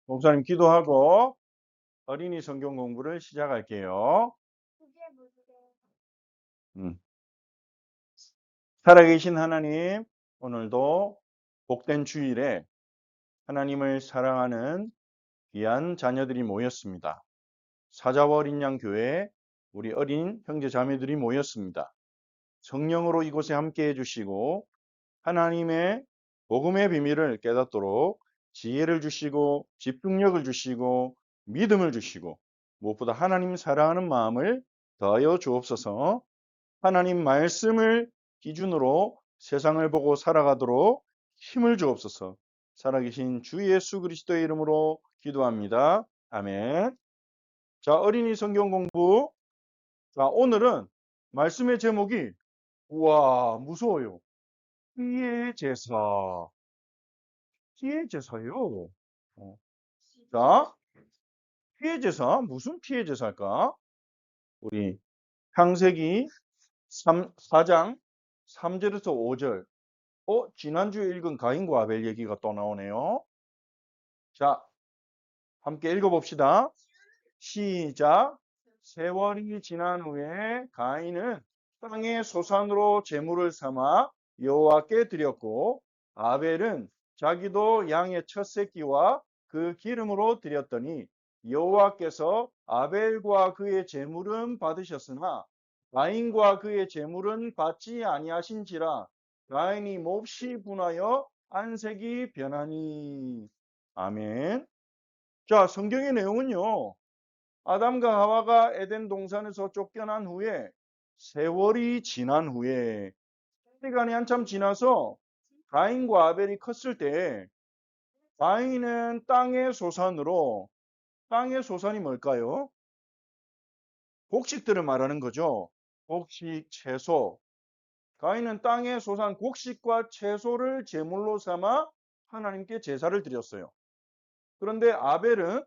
목사님 기도하고 어린이 성경 공부를 시작할게요. 음. 살아계신 하나님, 오늘도 복된 주일에 하나님을 사랑하는 귀한 자녀들이 모였습니다. 사자와 어린 양 교회 우리 어린 형제 자매들이 모였습니다. 성령으로 이곳에 함께 해주시고 하나님의 복음의 비밀을 깨닫도록 지혜를 주시고 집중력을 주시고 믿음을 주시고 무엇보다 하나님 사랑하는 마음을 더하여 주옵소서. 하나님 말씀을 기준으로 세상을 보고 살아가도록 힘을 주옵소서. 살아계신 주 예수 그리스도의 이름으로 기도합니다. 아멘. 자, 어린이 성경 공부. 자, 오늘은 말씀의 제목이 우와, 무서워요. 피의 제사. 피해 제사요. 자, 피해 제사 무슨 피해 제사일까? 우리 창세기 4장 3절에서 5절. 지난주에 읽은 가인과 아벨 얘기가 또 나오네요. 자, 함께 읽어봅시다. 시작. 세월이 지난 후에 가인은 땅의 소산으로 제물을 삼아 여호와께 드렸고 아벨은 자기도 양의 첫 새끼와 그 기름으로 드렸더니 여호와께서 아벨과 그의 제물은 받으셨으나 가인과 그의 제물은 받지 아니하신지라 가인이 몹시 분하여 안색이 변하니. 아멘. 자, 성경의 내용은요. 아담과 하와가 에덴 동산에서 쫓겨난 후에 세월이 지난 후에 시간이 한참 지나서 가인과 아벨이 컸을 때 가인은 땅의 소산으로, 땅의 소산이 뭘까요? 곡식들을 말하는 거죠. 곡식, 채소. 가인은 땅의 소산 곡식과 채소를 제물로 삼아 하나님께 제사를 드렸어요. 그런데 아벨은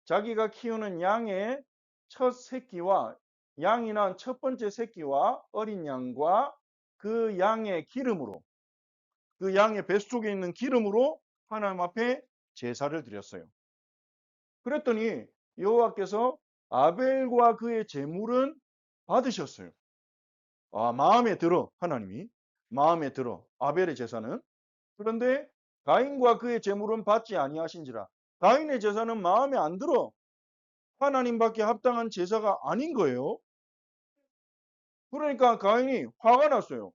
자기가 키우는 양의 첫 새끼와 양이 낳은 첫 번째 새끼와 어린 양과 그 양의 기름으로, 그 양의 뱃속에 있는 기름으로 하나님 앞에 제사를 드렸어요. 그랬더니 여호와께서 아벨과 그의 제물은 받으셨어요. 마음에 들어. 하나님이 마음에 들어 아벨의 제사는. 그런데 가인과 그의 제물은 받지 아니하신지라. 가인의 제사는 마음에 안 들어. 하나님밖에 합당한 제사가 아닌 거예요. 그러니까 가인이 화가 났어요.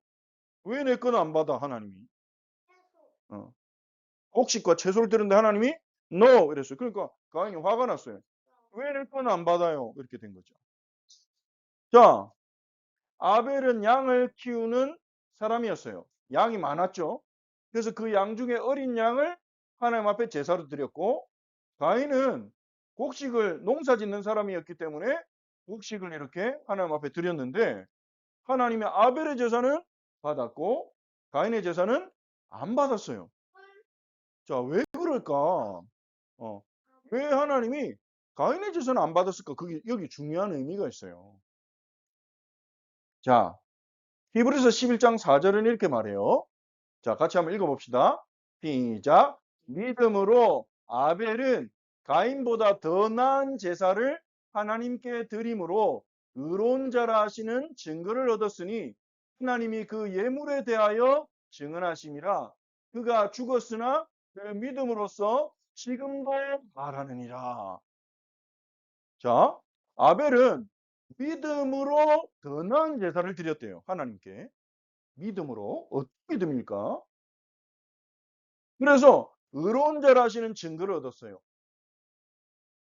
왜 내 건 안 받아 하나님이? 어. 곡식과 채소를 드는데 하나님이 No 이랬어요. 그러니까 가인이 화가 났어요. 왜 내 건 안 받아요? 이렇게 된 거죠. 자, 아벨은 양을 키우는 사람이었어요. 양이 많았죠. 그래서 그 양 중에 어린 양을 하나님 앞에 제사로 드렸고 가인은 곡식을 농사 짓는 사람이었기 때문에 곡식을 이렇게 하나님 앞에 드렸는데 하나님의 아벨의 제사는 받았고 가인의 제사는 안 받았어요. 자, 왜 그럴까? 왜 하나님이 가인의 제사는 안 받았을까? 그게 여기 중요한 의미가 있어요. 자, 히브리서 11장 4절은 이렇게 말해요. 자, 같이 한번 읽어봅시다. 시작. 믿음으로 아벨은 가인보다 더 나은 제사를 하나님께 드림으로 의로운 자라 하시는 증거를 얻었으니 하나님이 그 예물에 대하여 증언하심이라. 그가 죽었으나 그 믿음으로써 지금도 말하느니라. 자, 아벨은 믿음으로 더 나은 제사를 드렸대요. 하나님께. 믿음으로. 어떤 믿음일까? 그래서 의로운 자라 하시는 증거를 얻었어요.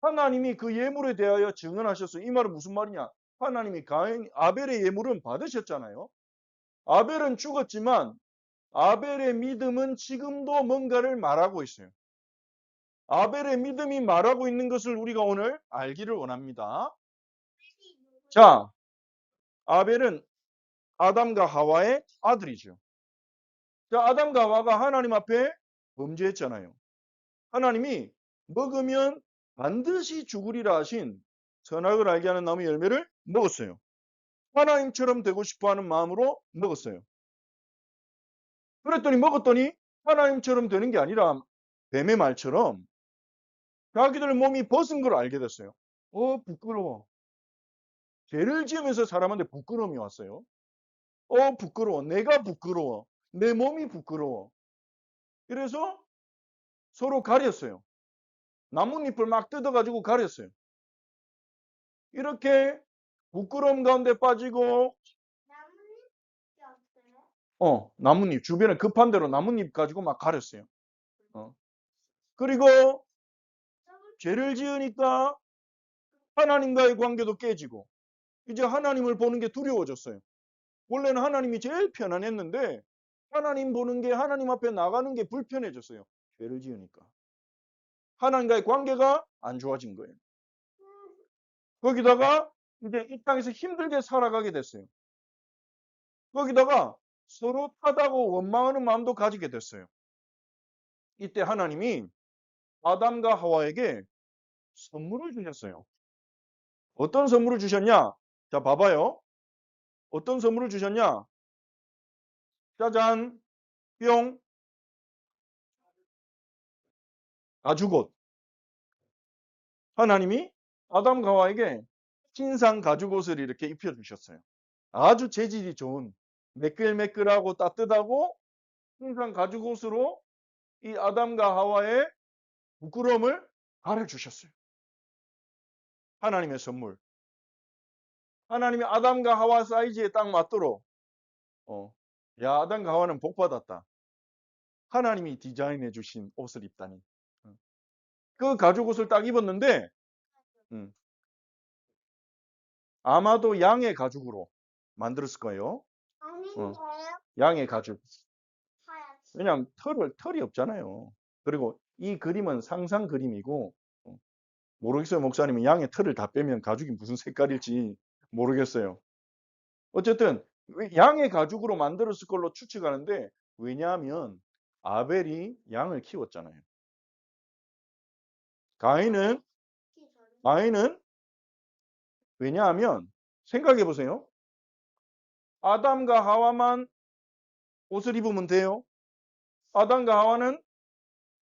하나님이 그 예물에 대하여 증언하셨어요. 이 말은 무슨 말이냐? 하나님이 아벨의 예물은 받으셨잖아요. 아벨은 죽었지만 아벨의 믿음은 지금도 뭔가를 말하고 있어요. 아벨의 믿음이 말하고 있는 것을 우리가 오늘 알기를 원합니다. 자, 아벨은 아담과 하와의 아들이죠. 자, 아담과 하와가 하나님 앞에 범죄했잖아요. 하나님이 먹으면 반드시 죽으리라 하신 선악을 알게 하는 나무 열매를 먹었어요. 하나님처럼 되고 싶어하는 마음으로 먹었어요. 그랬더니 먹었더니 하나님처럼 되는 게 아니라 뱀의 말처럼 자기들 몸이 벗은 걸 알게 됐어요. 부끄러워. 죄를 지으면서 사람한테 부끄러움이 왔어요. 부끄러워. 내가 부끄러워. 내 몸이 부끄러워. 그래서 서로 가렸어요. 나뭇잎을 막 뜯어가지고 가렸어요. 이렇게 부끄러움 가운데 빠지고, 나뭇잎, 주변에 급한 대로 나뭇잎 가지고 막 가렸어요. 그리고 죄를 지으니까 하나님과의 관계도 깨지고, 이제 하나님을 보는 게 두려워졌어요. 원래는 하나님이 제일 편안했는데, 하나님 보는 게, 하나님 앞에 나가는 게 불편해졌어요. 죄를 지으니까. 하나님과의 관계가 안 좋아진 거예요. 거기다가 이제 이 땅에서 힘들게 살아가게 됐어요. 거기다가 서로 타다고 원망하는 마음도 가지게 됐어요. 이때 하나님이 아담과 하와에게 선물을 주셨어요. 어떤 선물을 주셨냐? 자, 봐봐요. 어떤 선물을 주셨냐? 짜잔, 뿅, 가죽옷. 하나님이 아담과 하와에게 신상 가죽옷을 이렇게 입혀주셨어요. 아주 재질이 좋은, 매끌매끌하고 따뜻하고 신상 가죽옷으로 이 아담과 하와의 부끄러움을 가려주셨어요. 하나님의 선물. 하나님이 아담과 하와 사이즈에 딱 맞도록, 야, 아담과 하와는 복받았다. 하나님이 디자인해 주신 옷을 입다니. 그 가죽옷을 딱 입었는데, 아마도 양의 가죽으로 만들었을 거예요. 양의 가죽. 왜냐하면 털이 없잖아요. 그리고 이 그림은 상상 그림이고, 모르겠어요. 목사님이 양의 털을 다 빼면 가죽이 무슨 색깔일지 모르겠어요. 어쨌든 양의 가죽으로 만들었을 걸로 추측하는데, 왜냐하면 아벨이 양을 키웠잖아요. 가인은 왜냐하면 생각해 보세요. 아담과 하와만 옷을 입으면 돼요. 아담과 하와는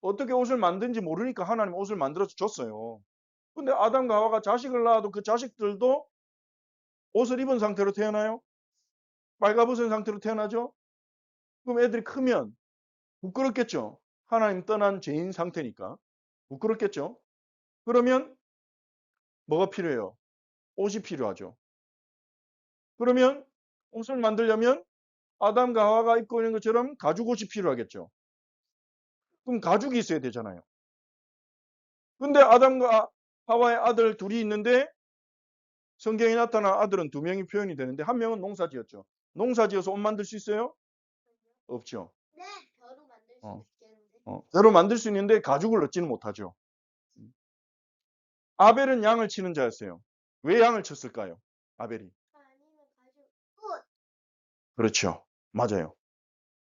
어떻게 옷을 만든지 모르니까 하나님 옷을 만들어서 줬어요. 근데 아담과 하와가 자식을 낳아도 그 자식들도 옷을 입은 상태로 태어나요? 빨가벗은 상태로 태어나죠? 그럼 애들이 크면 부끄럽겠죠? 하나님 떠난 죄인 상태니까. 부끄럽겠죠? 그러면 뭐가 필요해요? 옷이 필요하죠. 그러면 옷을 만들려면 아담과 하와가 입고 있는 것처럼 가죽옷이 필요하겠죠. 그럼 가죽이 있어야 되잖아요. 근데 아담과 하와의 아들 둘이 있는데 성경에 나타난 아들은 2명이 표현이 되는데 한 명은 농사지었죠. 농사지어서 옷 만들 수 있어요? 없죠. 네, 벼로 만들 수 어. 있겠는데. 벼로 만들 수 있는데 가죽을 얻지는 못하죠. 아벨은 양을 치는 자였어요. 왜 양을 쳤을까요? 아벨이. 아니면 가죽. 그렇죠. 맞아요.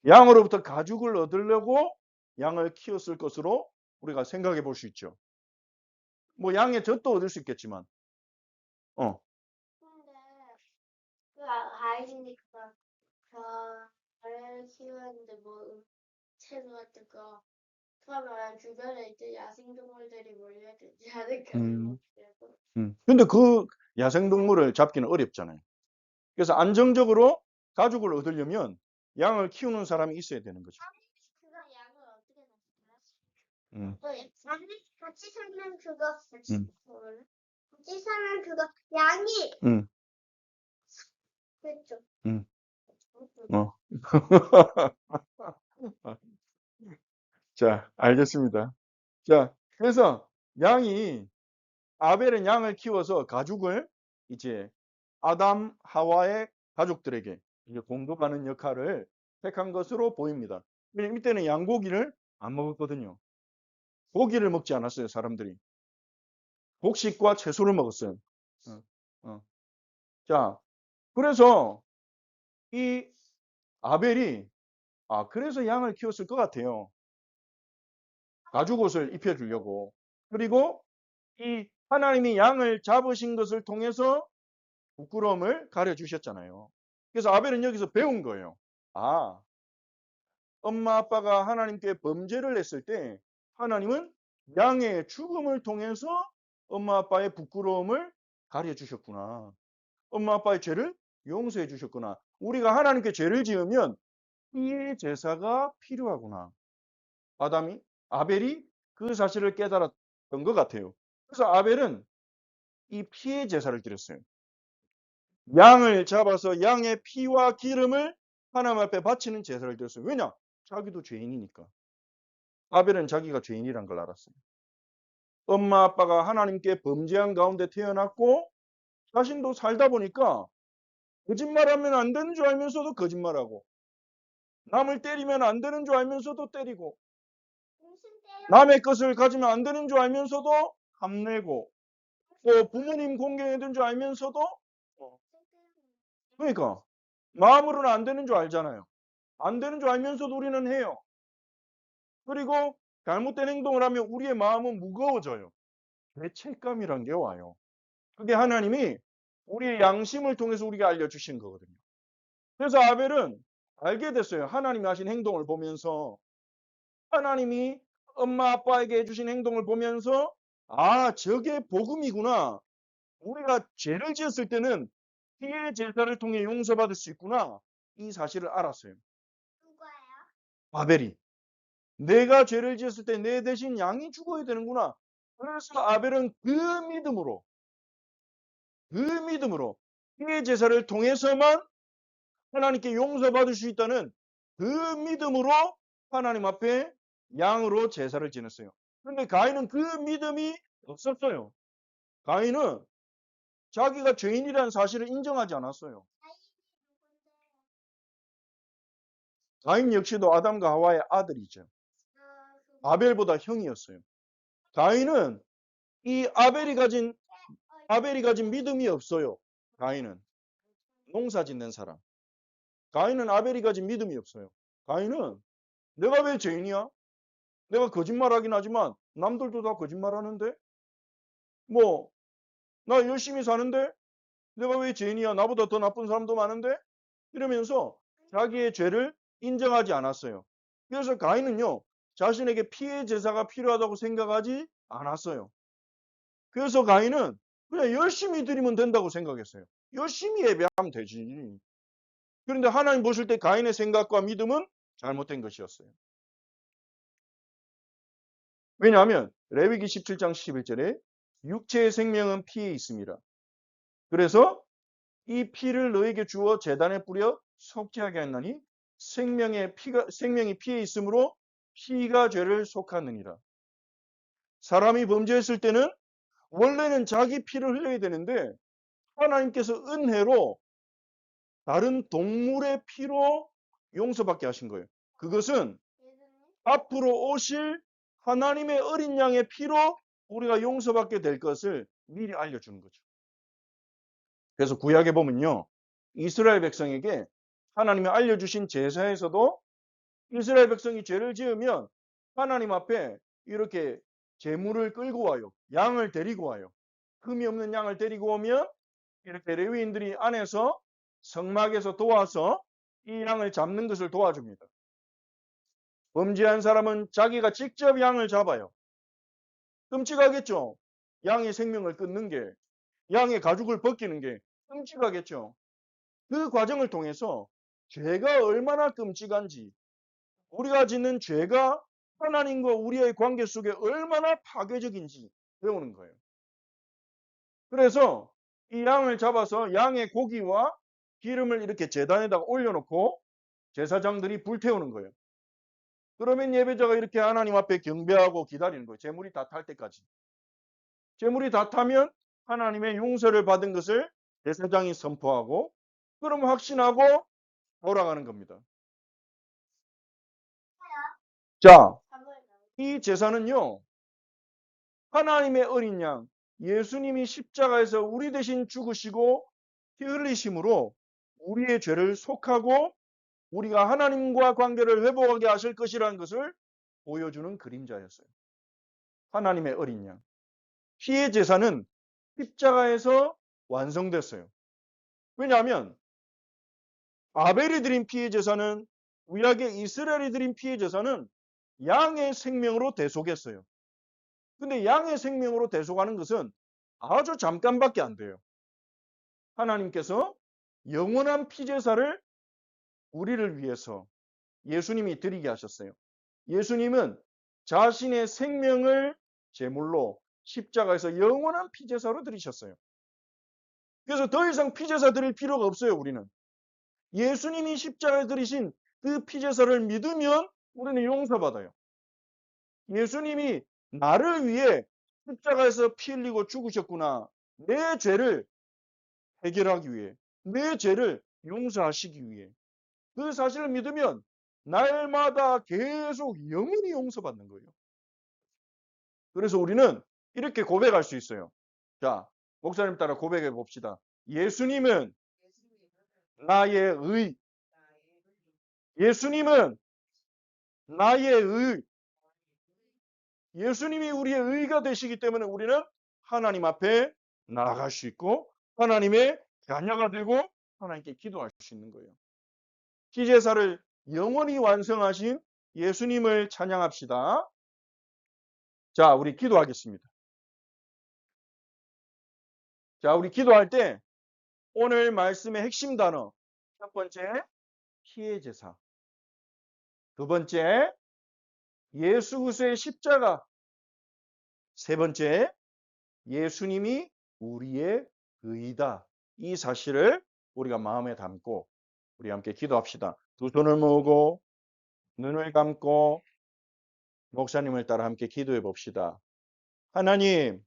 양으로부터 가죽을 얻으려고 양을 키웠을 것으로 우리가 생각해 볼 수 있죠. 뭐 양의 젖도 얻을 수 있겠지만. 근데 그 아이니까 벼를 키우는데 뭐 채소 같은 거 그러면 주변에 이제 야생동물들이 몰려들지 않을까요? 근데 그 야생동물을 잡기는 어렵잖아요. 그래서 안정적으로 가죽을 얻으려면 양을 키우는 사람이 있어야 되는 거죠. 그거 양을 어떻게 낳을까요? 같이 살면 그거 같이 살면 그거 양이 그렇죠. 자, 알겠습니다. 자, 그래서 아벨은 양을 키워서 가죽을 이제 아담, 하와의 가족들에게 이제 공급하는 역할을 택한 것으로 보입니다. 왜냐면 이때는 양고기를 안 먹었거든요. 고기를 먹지 않았어요, 사람들이. 곡식과 채소를 먹었어요. 자, 그래서 이 아벨이 그래서 양을 키웠을 것 같아요. 가죽옷을 입혀주려고. 그리고 이 하나님이 양을 잡으신 것을 통해서 부끄러움을 가려주셨잖아요. 그래서 아벨은 여기서 배운 거예요. 엄마 아빠가 하나님께 범죄를 했을 때 하나님은 양의 죽음을 통해서 엄마 아빠의 부끄러움을 가려주셨구나. 엄마 아빠의 죄를 용서해 주셨구나. 우리가 하나님께 죄를 지으면 피의 제사가 필요하구나. 아벨이 그 사실을 깨달았던 것 같아요. 그래서 아벨은 이 피의 제사를 드렸어요. 양을 잡아서 양의 피와 기름을 하나님 앞에 바치는 제사를 드렸어요. 왜냐? 자기도 죄인이니까. 아벨은 자기가 죄인이란 걸 알았어요. 엄마 아빠가 하나님께 범죄한 가운데 태어났고 자신도 살다 보니까 거짓말하면 안 되는 줄 알면서도 거짓말하고 남을 때리면 안 되는 줄 알면서도 때리고 남의 것을 가지면 안 되는 줄 알면서도 탐내고 또 부모님 공경해야 되는 줄 알면서도 그러니까 마음으로는 안 되는 줄 알잖아요. 안 되는 줄 알면서도 우리는 해요. 그리고 잘못된 행동을 하면 우리의 마음은 무거워져요. 죄책감이란 게 와요. 그게 하나님이 우리의 양심을 통해서 우리가 알려주신 거거든요. 그래서 아벨은 알게 됐어요. 하나님이 하신 행동을 보면서 하나님이 엄마 아빠에게 해주신 행동을 보면서 아 저게 복음이구나. 우리가 죄를 지었을 때는 피의 제사를 통해 용서받을 수 있구나. 이 사실을 알았어요. 누가요? 아벨이. 내가 죄를 지었을 때 내 대신 양이 죽어야 되는구나. 그래서 아벨은 그 믿음으로 피의 제사를 통해서만 하나님께 용서받을 수 있다는 그 믿음으로 하나님 앞에 양으로 제사를 지냈어요. 그런데 가인은 그 믿음이 없었어요. 가인은 자기가 죄인이라는 사실을 인정하지 않았어요. 가인 역시도 아담과 하와의 아들이죠. 아벨보다 형이었어요. 가인은 이 아벨이 가진 믿음이 없어요. 가인은 농사 짓는 사람. 가인은 아벨이 가진 믿음이 없어요. 가인은 내가 왜 죄인이야? 내가 거짓말하긴 하지만 남들도 다 거짓말하는데 뭐 나 열심히 사는데 내가 왜 죄인이야? 나보다 더 나쁜 사람도 많은데 이러면서 자기의 죄를 인정하지 않았어요. 그래서 가인은요 자신에게 피해 제사가 필요하다고 생각하지 않았어요. 그래서 가인은 그냥 열심히 드리면 된다고 생각했어요. 열심히 예배하면 되지. 그런데 하나님 보실 때 가인의 생각과 믿음은 잘못된 것이었어요. 왜냐하면 레위기 17장 11절에 육체의 생명은 피에 있습니다. 그래서 이 피를 너에게 주어 제단에 뿌려 속죄하게 하나니 생명이 피에 있으므로 피가 죄를 속하느니라. 사람이 범죄했을 때는 원래는 자기 피를 흘려야 되는데 하나님께서 은혜로 다른 동물의 피로 용서받게 하신 거예요. 그것은 앞으로 오실 하나님의 어린 양의 피로 우리가 용서받게 될 것을 미리 알려주는 거죠. 그래서 구약에 보면요. 이스라엘 백성에게 하나님이 알려주신 제사에서도 이스라엘 백성이 죄를 지으면 하나님 앞에 이렇게 제물을 끌고 와요. 양을 데리고 와요. 흠이 없는 양을 데리고 오면 이렇게 레위인들이 안에서 성막에서 도와서 이 양을 잡는 것을 도와줍니다. 범죄한 사람은 자기가 직접 양을 잡아요. 끔찍하겠죠. 양의 생명을 끊는 게, 양의 가죽을 벗기는 게 끔찍하겠죠. 그 과정을 통해서 죄가 얼마나 끔찍한지, 우리가 짓는 죄가 하나님과 우리의 관계 속에 얼마나 파괴적인지 배우는 거예요. 그래서 이 양을 잡아서 양의 고기와 기름을 이렇게 제단에다가 올려놓고 제사장들이 불태우는 거예요. 그러면 예배자가 이렇게 하나님 앞에 경배하고 기다리는 거예요. 제물이 다 탈 때까지. 제물이 다 타면 하나님의 용서를 받은 것을 제사장이 선포하고 그럼 확신하고 돌아가는 겁니다. 자, 이 제사는요. 하나님의 어린 양 예수님이 십자가에서 우리 대신 죽으시고 피 흘리심으로 우리의 죄를 속하고 우리가 하나님과 관계를 회복하게 하실 것이라는 것을 보여주는 그림자였어요. 하나님의 어린 양. 피의 제사는 십자가에서 완성됐어요. 왜냐하면 아벨이 드린 피의 제사는 구약의 이스라엘이 드린 피의 제사는 양의 생명으로 대속했어요. 근데 양의 생명으로 대속하는 것은 아주 잠깐밖에 안 돼요. 하나님께서 영원한 피제사를 우리를 위해서 예수님이 드리게 하셨어요. 예수님은 자신의 생명을 제물로 십자가에서 영원한 피제사로 드리셨어요. 그래서 더 이상 피제사 드릴 필요가 없어요, 우리는. 예수님이 십자가에 드리신 그 피제사를 믿으면 우리는 용서받아요. 예수님이 나를 위해 십자가에서 피 흘리고 죽으셨구나. 내 죄를 해결하기 위해, 내 죄를 용서하시기 위해. 그 사실을 믿으면 날마다 계속 영원히 용서받는 거예요. 그래서 우리는 이렇게 고백할 수 있어요. 자, 목사님 따라 고백해 봅시다. 예수님은 나의 의. 예수님은 나의 의. 예수님이 우리의 의가 되시기 때문에 우리는 하나님 앞에 나아갈 수 있고 하나님의 자녀가 되고 하나님께 기도할 수 있는 거예요. 피제사를 영원히 완성하신 예수님을 찬양합시다. 자, 우리 기도하겠습니다. 자, 우리 기도할 때 오늘 말씀의 핵심 단어 첫 번째, 피해제사. 두 번째, 예수 그리스도의 십자가. 세 번째, 예수님이 우리의 의다. 이 사실을 우리가 마음에 담고 우리 함께 기도합시다. 두 손을 모으고 눈을 감고 목사님을 따라 함께 기도해 봅시다. 하나님,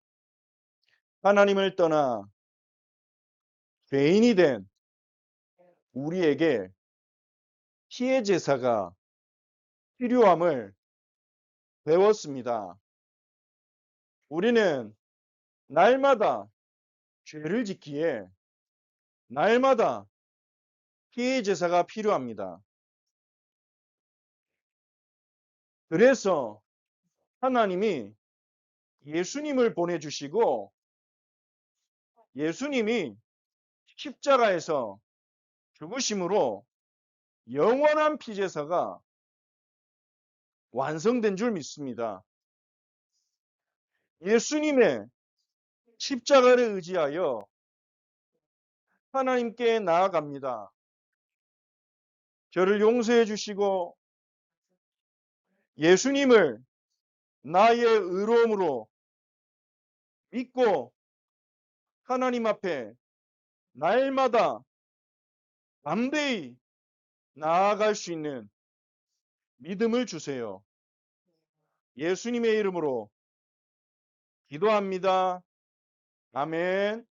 하나님을 떠나 죄인이 된 우리에게 피해 제사가 필요함을 배웠습니다. 우리는 날마다 죄를 짓기에 날마다 피해 제사가 필요합니다. 그래서 하나님이 예수님을 보내주시고 예수님이 십자가에서 죽으심으로 영원한 피제사가 완성된 줄 믿습니다. 예수님의 십자가를 의지하여 하나님께 나아갑니다. 저를 용서해 주시고 예수님을 나의 의로움으로 믿고 하나님 앞에 날마다 담대히 나아갈 수 있는 믿음을 주세요. 예수님의 이름으로 기도합니다. 아멘.